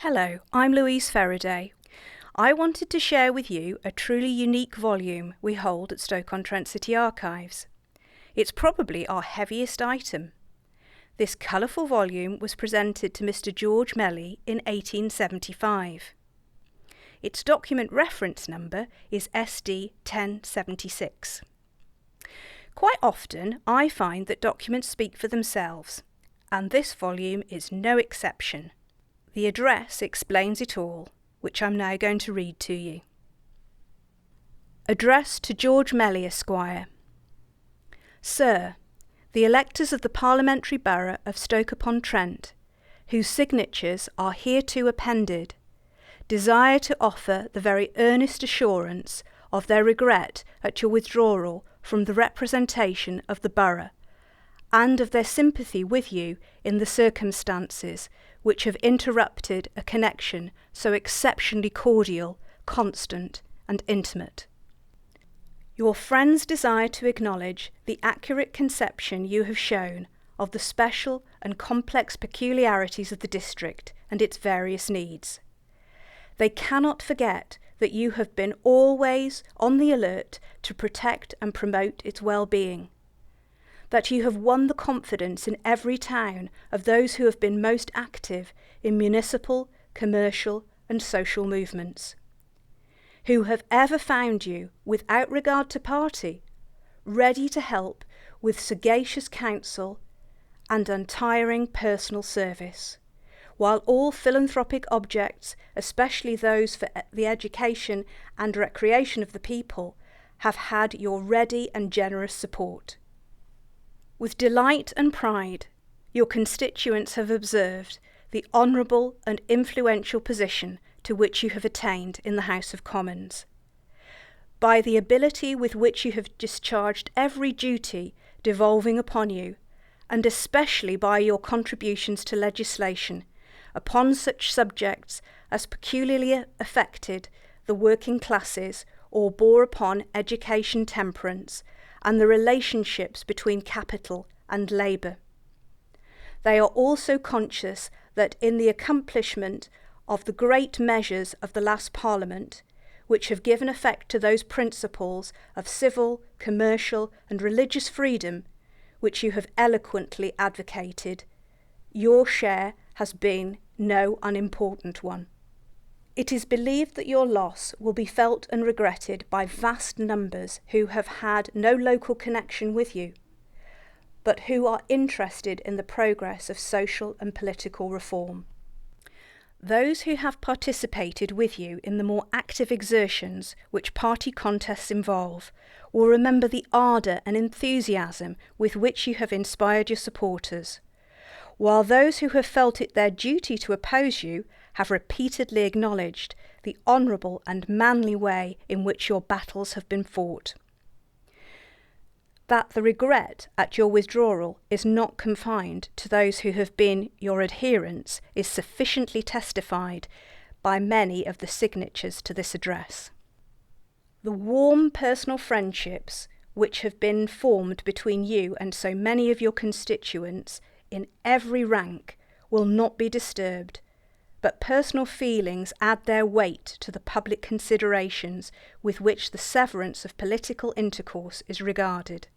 Hello, I'm Louise Ferriday. I wanted to share with you a truly unique volume we hold at Stoke-on-Trent City Archives. It's probably our heaviest item. This colourful volume was presented to Mr. George Melly in 1875. Its document reference number is SD 1076. Quite often I find that documents speak for themselves, and this volume is no exception. The address explains it all, which I'm now going to read to you. Address to George Melly, Esquire. Sir, the electors of the Parliamentary Borough of Stoke-upon-Trent, whose signatures are hereto appended, desire to offer the very earnest assurance of their regret at your withdrawal from the representation of the borough, and of their sympathy with you in the circumstances which have interrupted a connection so exceptionally cordial, constant, and intimate. Your friends desire to acknowledge the accurate conception you have shown of the special and complex peculiarities of the district and its various needs. They cannot forget that you have been always on the alert to protect and promote its well-being, that you have won the confidence in every town of those who have been most active in municipal, commercial, and social movements, who have ever found you, without regard to party, ready to help with sagacious counsel and untiring personal service, while all philanthropic objects, especially those for the education and recreation of the people, have had your ready and generous support. With delight and pride, your constituents have observed the honourable and influential position to which you have attained in the House of Commons. By the ability with which you have discharged every duty devolving upon you, and especially by your contributions to legislation upon such subjects as peculiarly affected the working classes or bore upon education temperance, and the relationships between capital and labour. They are also conscious that in the accomplishment of the great measures of the last Parliament, which have given effect to those principles of civil, commercial, and religious freedom which you have eloquently advocated, your share has been no unimportant one. It is believed that your loss will be felt and regretted by vast numbers who have had no local connection with you, but who are interested in the progress of social and political reform. Those who have participated with you in the more active exertions which party contests involve will remember the ardour and enthusiasm with which you have inspired your supporters, while those who have felt it their duty to oppose you have repeatedly acknowledged the honourable and manly way in which your battles have been fought. That the regret at your withdrawal is not confined to those who have been your adherents is sufficiently testified by many of the signatures to this address. The warm personal friendships which have been formed between you and so many of your constituents in every rank will not be disturbed, but personal feelings add their weight to the public considerations with which the severance of political intercourse is regarded.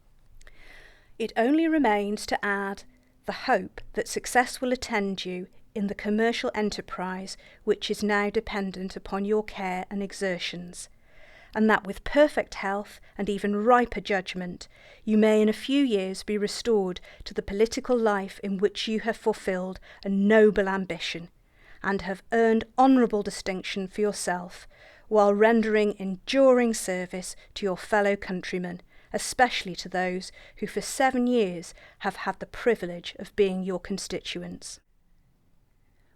It only remains to add the hope that success will attend you in the commercial enterprise which is now dependent upon your care and exertions, and that with perfect health and even riper judgment you may in a few years be restored to the political life in which you have fulfilled a noble ambition, and have earned honourable distinction for yourself, while rendering enduring service to your fellow countrymen, especially to those who for 7 years have had the privilege of being your constituents.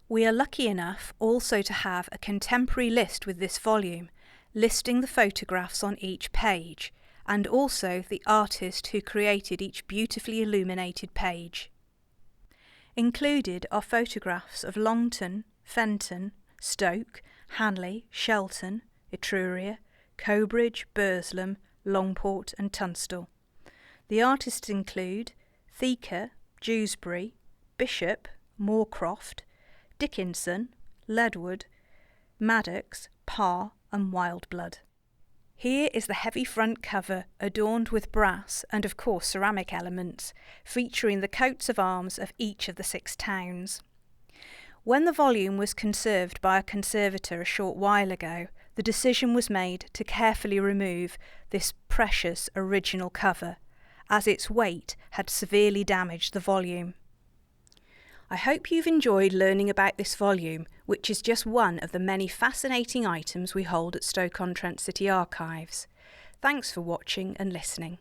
We are lucky enough also to have a contemporary list with this volume, listing the photographs on each page, and also the artist who created each beautifully illuminated page. Included are photographs of Longton, Fenton, Stoke, Hanley, Shelton, Etruria, Cobridge, Burslem, Longport and Tunstall. The artists include Thieker, Dewsbury, Bishop, Moorcroft, Dickinson, Leadwood, Maddox, Parr and Wildblood. Here is the heavy front cover adorned with brass and of course ceramic elements, featuring the coats of arms of each of the 6 towns. When the volume was conserved by a conservator a short while ago, the decision was made to carefully remove this precious original cover, as its weight had severely damaged the volume. I hope you've enjoyed learning about this volume, which is just one of the many fascinating items we hold at Stoke-on-Trent City Archives. Thanks for watching and listening.